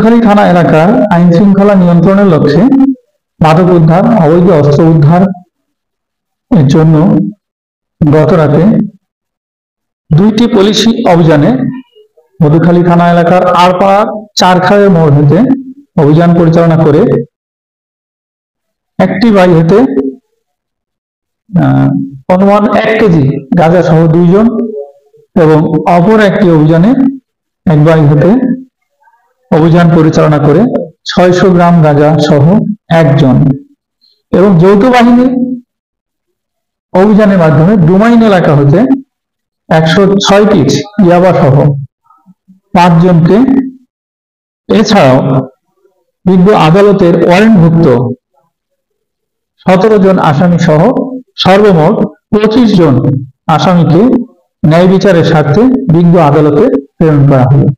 মধুখালী থানা এলাকার আইন শৃঙ্খলা নিয়ন্ত্রণের লক্ষ্যে মাদক উদ্ধার, অবৈধ অস্ত্র উদ্ধার এর জন্য গত রাতে 2টি পুলিশি অভিযানে মধুখালী থানা এলাকার আরপাড়া চারখালের মোড় হতে অভিযান পরিচালনা করে একটি বাড়ি হতে অনুমান 1 কেজি গাঁজা সহ 2 জন এবং অপর একটি অভিযানে এক বাড়ি হতে অভিযান পরিচালনা করে 600 গ্রাম গাঁজা সহ 1 জন এবং যৌথ বাহিনী অভিযানের মাধ্যমে ডুমাইন এলাকা হতে 106 পিস ইয়াবা সহ 5 জনকে, এছাড়াও বিজ্ঞ আদালতের ওয়ারেন্টভুক্ত 17 জন আসামি সহ সর্বমোট 25 জন আসামিকে ন্যায় বিচারের স্বার্থে বিজ্ঞ আদালতে প্রেরণ করা হলো।